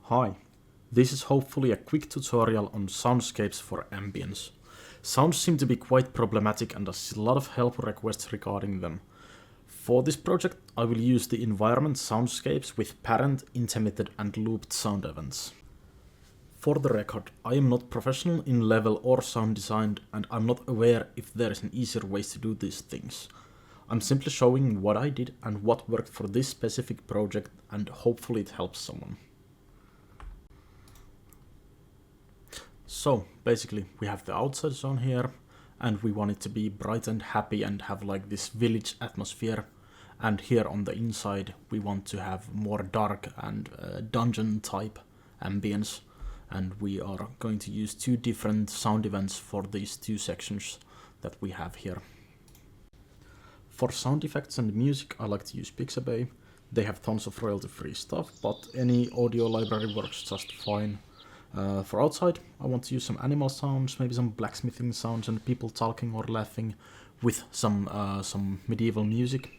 Hi, this is hopefully a quick tutorial on soundscapes for ambience. Sounds seem to be quite problematic and there's a lot of help requests regarding them. For this project I will use the environment soundscapes with parent, intermitted and looped sound events. For the record, I am not professional in level or sound design and I'm not aware if there is an easier way to do these things. I'm simply showing what I did and what worked for this specific project and hopefully it helps someone. So basically we have the outside zone here and we want it to be bright and happy and have like this village atmosphere, and here on the inside we want to have more dark and dungeon type ambience, and we are going to use two different sound events for these two sections that we have here. For sound effects and music I like to use Pixabay. They have tons of royalty free stuff, but any audio library works just fine. For outside, I want to use some animal sounds, maybe some blacksmithing sounds and people talking or laughing with some medieval music.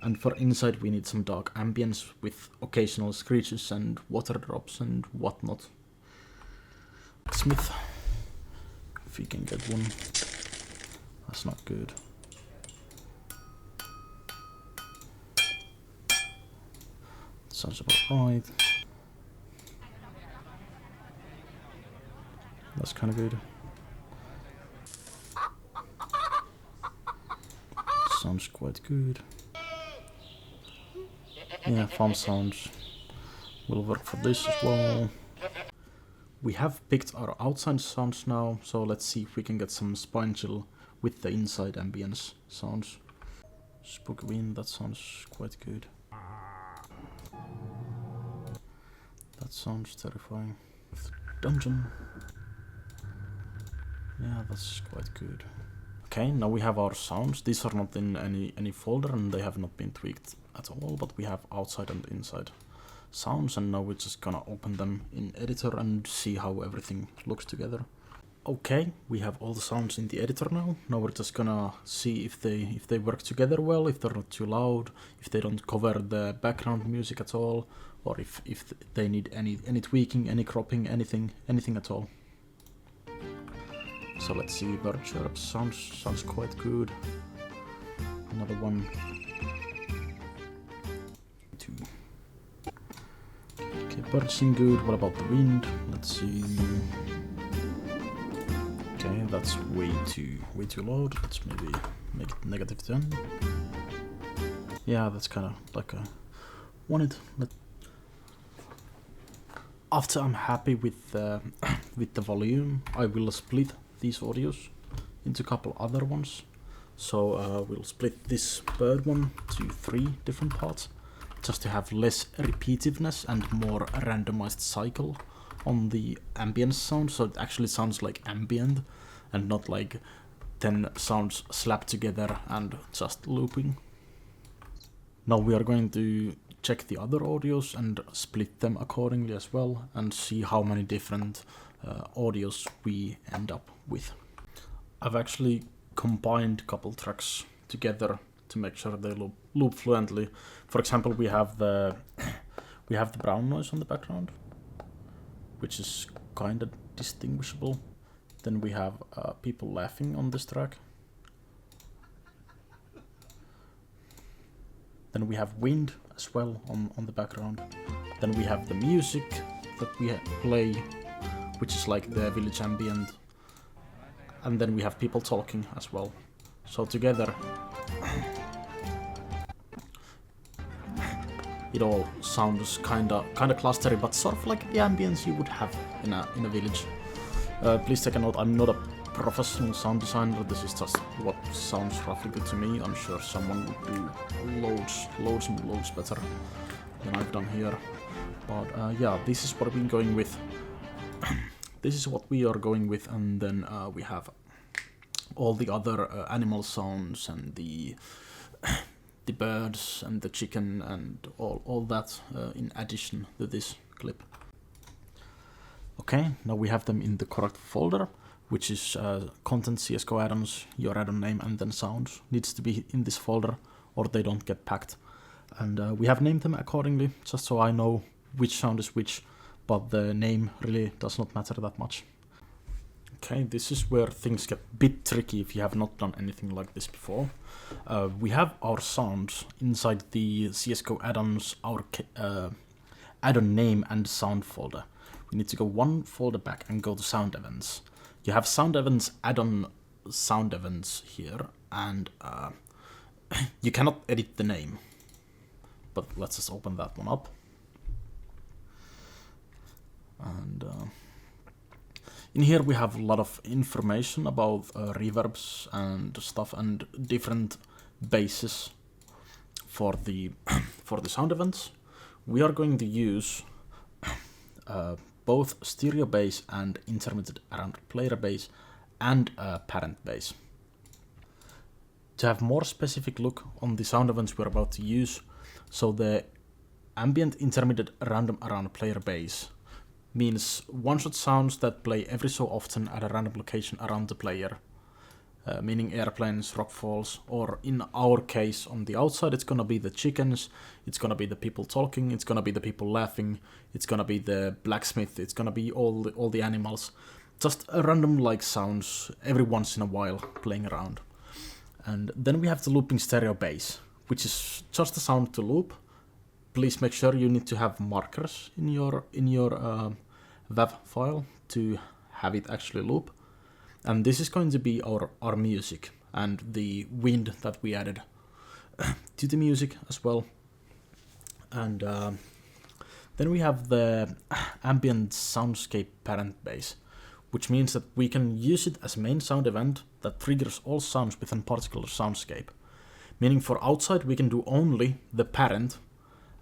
And for inside we need some dark ambience with occasional screeches and water drops and whatnot. Blacksmith, if we can get one. That's not good. Sounds about right. That's kind of good. Sounds quite good. Yeah, farm sounds will work for this as well. We have picked our outside sounds now, so let's see if we can get some spine chill with the inside ambience sounds. Spooky wind, that sounds quite good. That sounds terrifying. Dungeon. Yeah, that's quite good. Okay, now we have our sounds. These are not in any folder and they have not been tweaked at all, but we have outside and inside sounds, and now we're just gonna open them in editor and see how everything looks together. Okay, we have all the sounds in the editor now. Now we're just gonna see if they work together well, if they're not too loud, if they don't cover the background music at all, or if they need any tweaking, any cropping, anything at all. So let's see, bird chirp sounds quite good. Another one. Two. Okay, birds sing good. What about the wind? Let's see. Okay, that's way too loud. Let's maybe make it -10. Yeah, that's kind of like I wanted. After I'm happy with the volume, I will split these audios into a couple other ones. So we'll split this bird one to 3 different parts, just to have less repetitiveness and more randomized cycle on the ambience sound, so it actually sounds like ambient and not like 10 sounds slapped together and just looping. Now we are going to check the other audios and split them accordingly as well and see how many different audios we end up with. I've actually combined a couple tracks together to make sure they loop fluently. For example, we have the brown noise on the background, which is kind of distinguishable. Then we have people laughing on this track. Then we have wind as well on the background. Then we have the music that we play, which is like the village ambient. And then we have people talking as well. So together it all sounds kinda clustery, but sort of like the ambience you would have in a village. Please take a note, I'm not a professional sound designer, this is just what sounds roughly good to me. I'm sure someone would do loads and loads better than I've done here. But yeah, this is what we're going with. This is what we are going with, and then we have all the other animal sounds and the birds and the chicken and all that in addition to this clip. Okay, now we have them in the correct folder, which is content, cs2 add-ons, your add-on name, and then sounds. Needs to be in this folder or they don't get packed. And we have named them accordingly, just so I know which sound is which. but the name really does not matter that much. Okay, this is where things get a bit tricky if you have not done anything like this before. We have our sounds inside the CSGO add-ons, our add-on name and sound folder. We need to go one folder back and go to sound events. You have sound events add-on sound events here, and you cannot edit the name. But let's just open that one up. And in here we have a lot of information about reverbs and stuff and different bases for the for the sound events. We are going to use both stereo bass and intermitted around player bass and parent bass. To have more specific look on the sound events we're about to use, so the ambient intermittent random around player bass means one-shot sounds that play every so often at a random location around the player, meaning airplanes, rock falls, or in our case on the outside it's gonna be the chickens, it's gonna be the people talking, it's gonna be the people laughing, it's gonna be the blacksmith, it's gonna be all the animals, just a random like sounds every once in a while playing around. And then we have the looping stereo bass, which is just a sound to loop. Please make sure you need to have markers in your WAV file to have it actually loop. And this is going to be our music and the wind that we added to the music as well. And then we have the ambient soundscape parent bass, which means that we can use it as a main sound event that triggers all sounds within a particular soundscape. Meaning for outside we can do only the parent,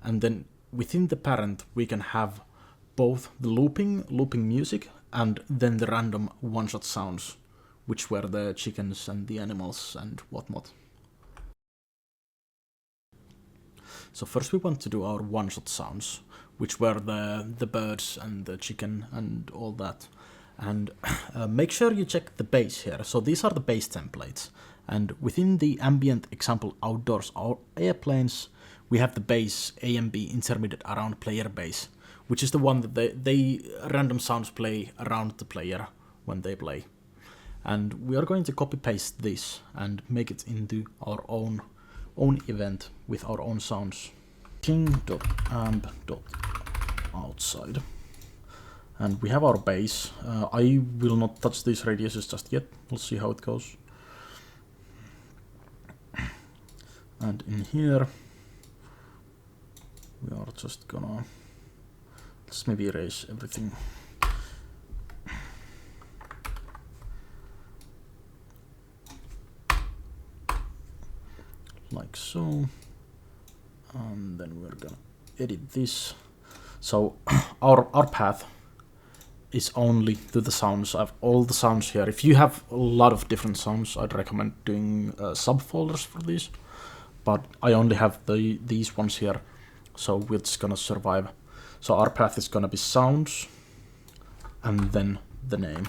and then within the parent we can have both the looping music and then the random one-shot sounds, which were the chickens and the animals and whatnot. So first we want to do our one-shot sounds, which were the birds and the chicken and all that. And make sure you check the bass here. So these are the bass templates, and within the ambient example outdoors airplanes, we have the bass AMB intermittent around player bass, which is the one that they random sounds play around the player when they play. And we are going to copy paste this and make it into our own event with our own sounds. king.amp.outside. And we have our bass. I will not touch these radiuses just yet. We'll see how it goes. And in here, we are just gonna, let's maybe erase everything. Like so. And then we're gonna edit this. So our path is only to the sounds. I have all the sounds here. If you have a lot of different sounds, I'd recommend doing subfolders for these. But I only have these ones here, so we're just gonna survive. So our path is gonna be sounds, and then the name.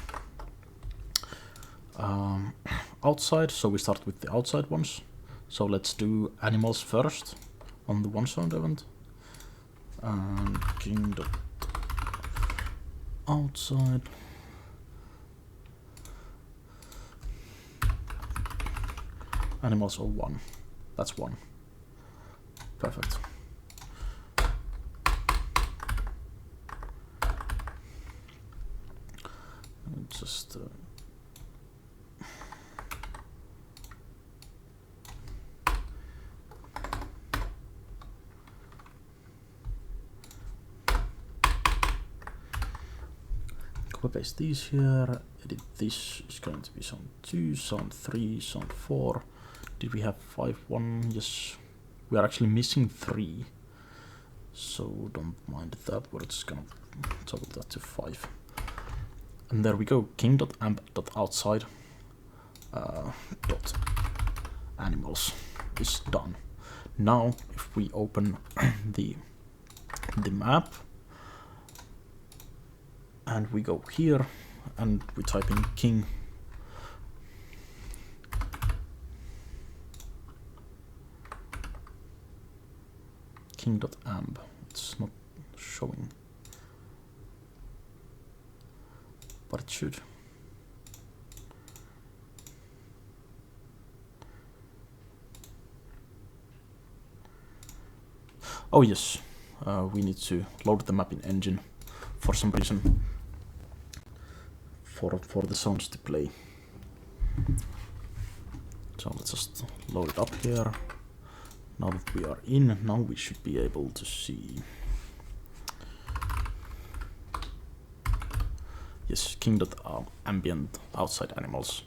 Outside, so we start with the outside ones. So let's do animals first on the one sound event. And king.outside. Animals are 1. That's 1. Perfect. Just copy paste these here. Edit this is going to be sound 2, sound 3, sound 4. Did we have 5-1? Yes, we are actually missing 3, so don't mind that. We're just gonna toggle that to 5. And there we go, king.amp.outside dot animals is done. Now if we open the map and we go here and we type in king.amp, it's not showing. but it should. Oh yes, we need to load the map in engine for some reason for the sounds to play. So let's just load it up here. Now that we are in, now we should be able to see. Yes, king.ambient outside animals.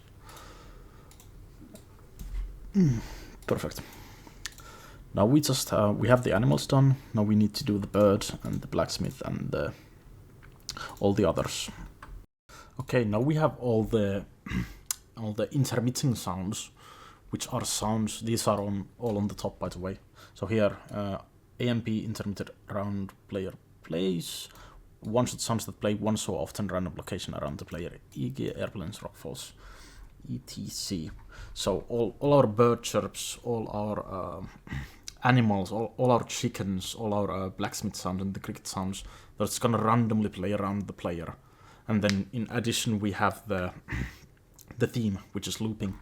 Perfect. Now we just we have the animals done. Now we need to do the bird and the blacksmith and all the others. Okay, now we have all the intermittent sounds, which are sounds. These are all on the top, by the way. So here, AMP intermittent round player plays. One-shot sounds that play one so often random location around the player. EG airplanes, rockfalls, etc. So all our bird chirps, all our animals, all our chickens, all our blacksmith sounds and the cricket sounds, that's gonna randomly play around the player. And then in addition we have the theme, which is looping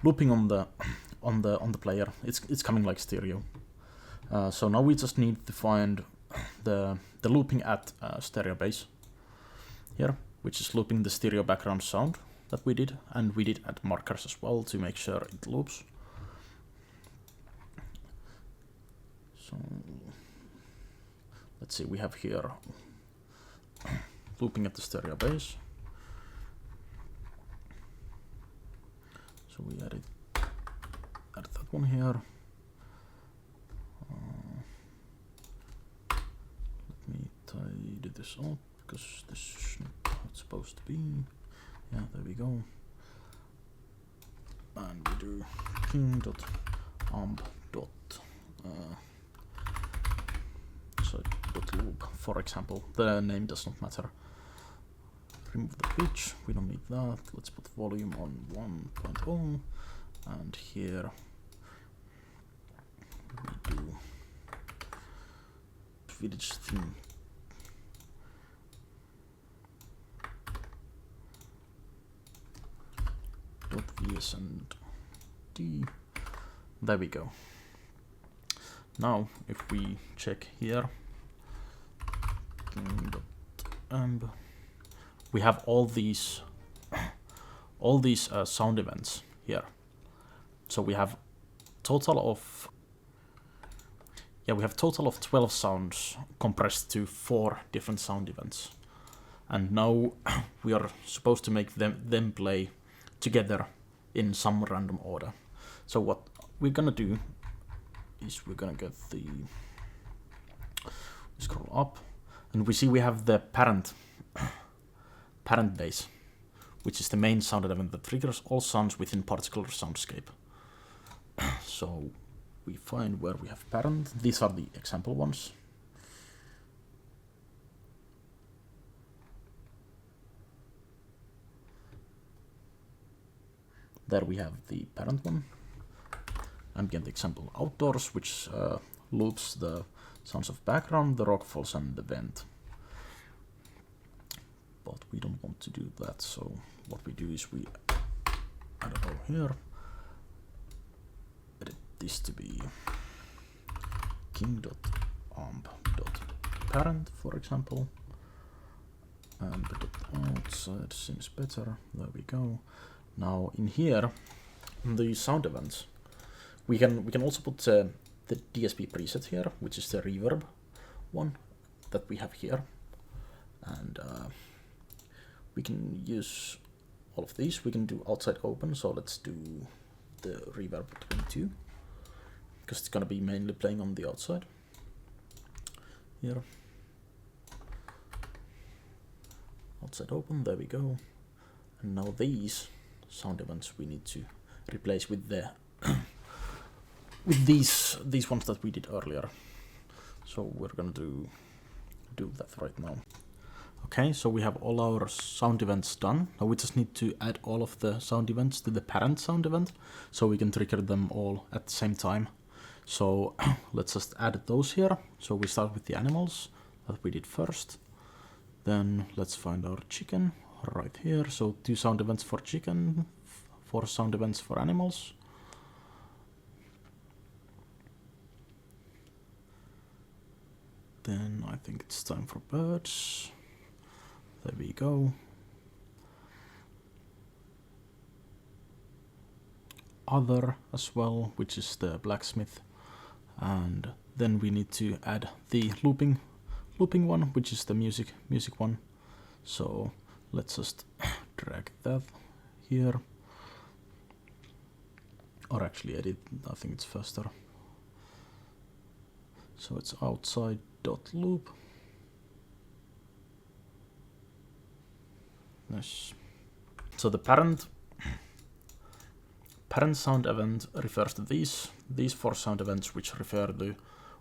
on the player. It's coming like stereo. So now we just need to find the looping at stereo base here, which is looping the stereo background sound that we did, and we did add markers as well to make sure it loops. So let's see, we have here looping at the stereo base. So we added that one here. Let me tidy this up because this is not how it's supposed to be. Yeah, there we go. And we do king.amp. .loop, for example. The name does not matter. Remove the pitch, we don't need that. Let's put volume on 1.0, and here we do village theme. .vs and d. There we go. Now, if we check here, king.amp, we have all these sound events here. So we have total of 12 sounds compressed to 4 different sound events, and now we are supposed to make them play together in some random order. So what we're gonna do is we're gonna get we scroll up, and we see we have the parent base, which is the main sound event that triggers all sounds within particular soundscape. So we find where we have parent. These are the example ones. There we have the parent one. Ambient example outdoors, which loops the sounds of background, the rock falls, and the vent. But we don't want to do that, so what we do is we add a row here, edit this to be king.amp.parent, for example, and the outside seems better. There we go. Now in here, in the sound events, we can also put the DSP preset here, which is the reverb one that we have here, and we can use all of these. We can do outside open, so let's do the reverb 22, because it's gonna be mainly playing on the outside here. Outside open, there we go. And now these sound events we need to replace with the with these ones that we did earlier. So we're gonna do that right now. Okay, so we have all our sound events done. Now we just need to add all of the sound events to the parent sound event, so we can trigger them all at the same time. So let's just add those here. So we start with the animals that we did first. Then let's find our chicken. right here. So 2 sound events for chicken, 4 sound events for animals. Then I think it's time for birds. There we go. Other as well, which is the blacksmith. And then we need to add the looping one, which is the music one. So let's just drag that here. Or actually edit, I think it's faster. So it's outside.loop. Nice. So the parent sound event refers to these 4 sound events, which refer to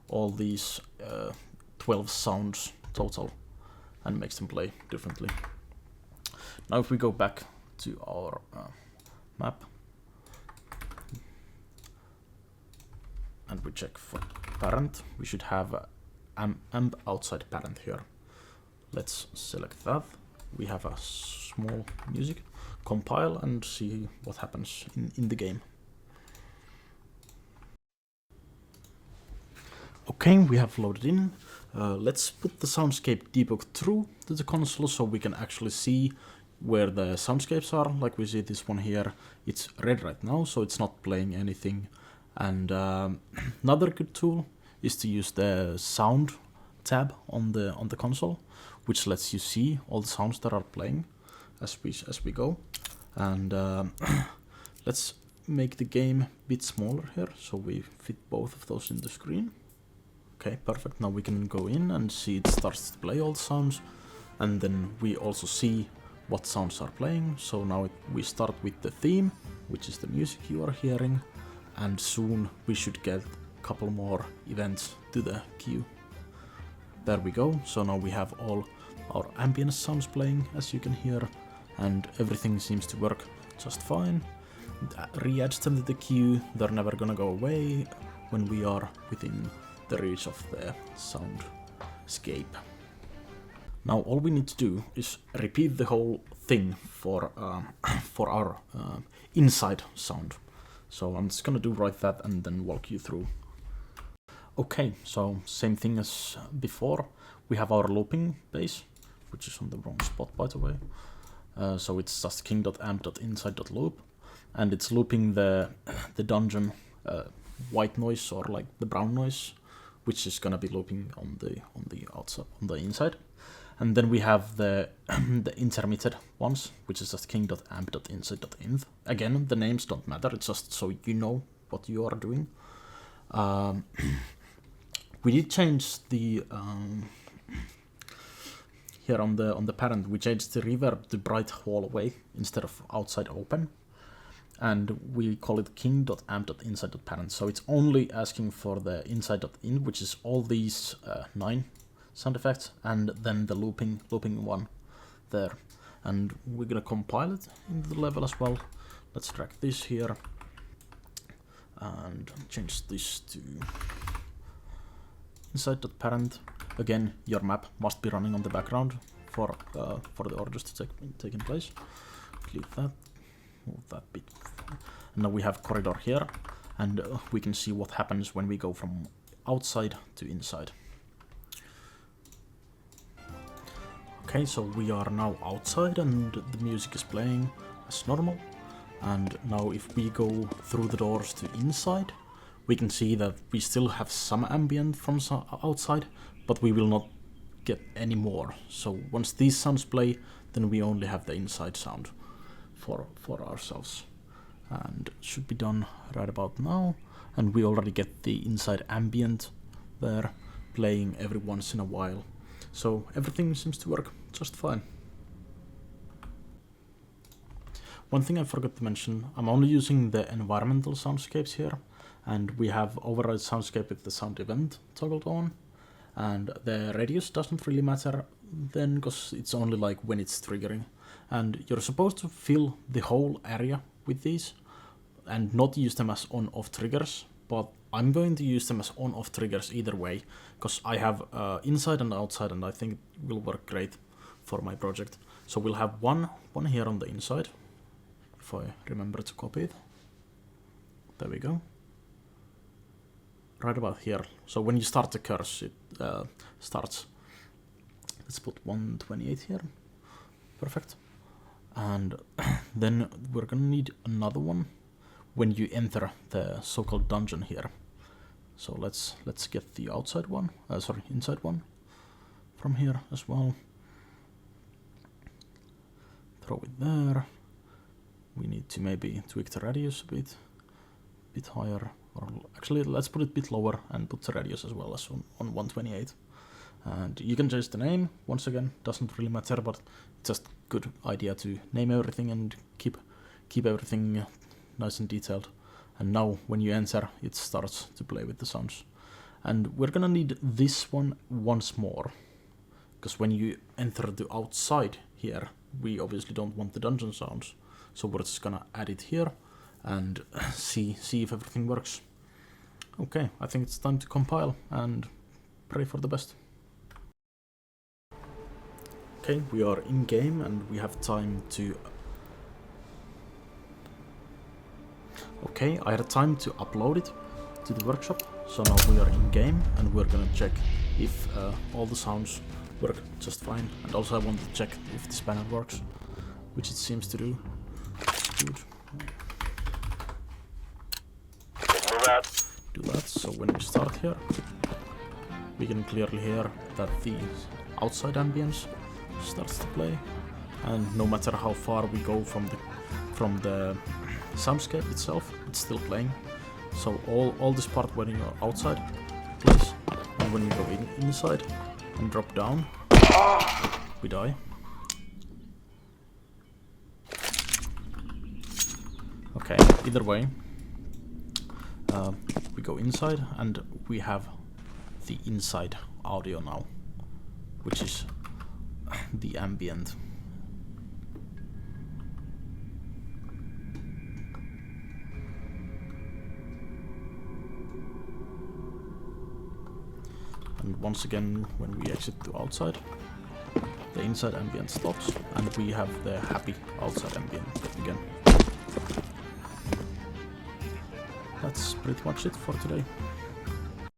all these 12 sounds total, and makes them play differently. Now if we go back to our map and we check for parent, we should have amp outside parent here. Let's select that. We have a small music, compile and see what happens in the game. Okay, we have loaded in. Let's put the soundscape debug through to the console so we can actually see where the soundscapes are. Like we see this one here, it's red right now, so it's not playing anything. And another good tool is to use the sound tab on the console, which lets you see all the sounds that are playing as we go. And let's make the game a bit smaller here so we fit both of those in the screen. Okay, perfect. Now we can go in and see it starts to play all the sounds, and then we also see what sounds are playing. So now we start with the theme, which is the music you are hearing, and soon we should get a couple more events to the queue. There we go. So now we have all our ambience sounds playing, as you can hear, and everything seems to work just fine. Re-adds them to the queue. They're never gonna go away when we are within the reach of the soundscape. Now all we need to do is repeat the whole thing for our inside sound. So I'm just gonna do right that and then walk you through. Okay, so same thing as before. We have our looping base, which is on the wrong spot by the way. So it's just king.amp.inside.loop, and it's looping the dungeon white noise, or like the brown noise, which is gonna be looping on the outside, on the inside. And then we have the intermitted ones, which is just king.amp.inside.inv. Again, the names don't matter, it's just so you know what you are doing. We did change the here on the parent, we changed the reverb to bright hallway instead of outside open, and we call it king.amp.inside.parent. So it's only asking for the inside.in, which is all these 9 sound effects, and then the looping one there. And we're gonna compile it into the level as well. Let's drag this here and change this to inside.parent. Again, your map must be running on the background for the orders to take in place. Click that, move that bit. And now we have corridor here, and we can see what happens when we go from outside to inside. Okay, so we are now outside and the music is playing as normal. And now if we go through the doors to inside, we can see that we still have some ambient from outside, but we will not get any more. So once these sounds play, then we only have the inside sound for ourselves. And it should be done right about now. And we already get the inside ambient there playing every once in a while. So everything seems to work just fine. One thing I forgot to mention, I'm only using the environmental soundscapes here, and we have override soundscape with the sound event toggled on, and the radius doesn't really matter then because it's only like when it's triggering. And you're supposed to fill the whole area with these and not use them as on-off triggers, but I'm going to use them as on-off triggers either way, because I have inside and outside, and I think it will work great for my project. So we'll have one here on the inside, if I remember to copy it. There we go. Right about here. So when you start the curse, it starts. Let's put 128 here. Perfect. And then we're gonna need another one when you enter the so-called dungeon here. So let's get the outside one, inside one from here as well. Throw it there. We need to maybe tweak the radius a bit higher, or actually let's put it a bit lower and put the radius as well as on 128. And you can change the name, once again, doesn't really matter, but it's just good idea to name everything and keep everything nice and detailed. And now when you enter, it starts to play with the sounds. And we're gonna need this one once more, because when you enter the outside here, we obviously don't want the dungeon sounds. So we're just gonna add it here and see if everything works. Okay, I think it's time to compile and pray for the best. Okay, we are in game and we have time to... Okay, I had time to upload it to the workshop, so now we are in game and we're gonna check if all the sounds work just fine. And also I want to check if the spanner works, which it seems to do. Good. Do that. So when we start here, we can clearly hear that the outside ambience starts to play, and no matter how far we go from the soundscape itself, it's still playing. So all this part when you're outside plays, and when you go inside and drop down, we die. Okay, either way, we go inside and we have the inside audio now, which is the ambient. And once again, when we exit to outside, the inside ambient stops and we have the happy outside ambient again. That's pretty much it for today.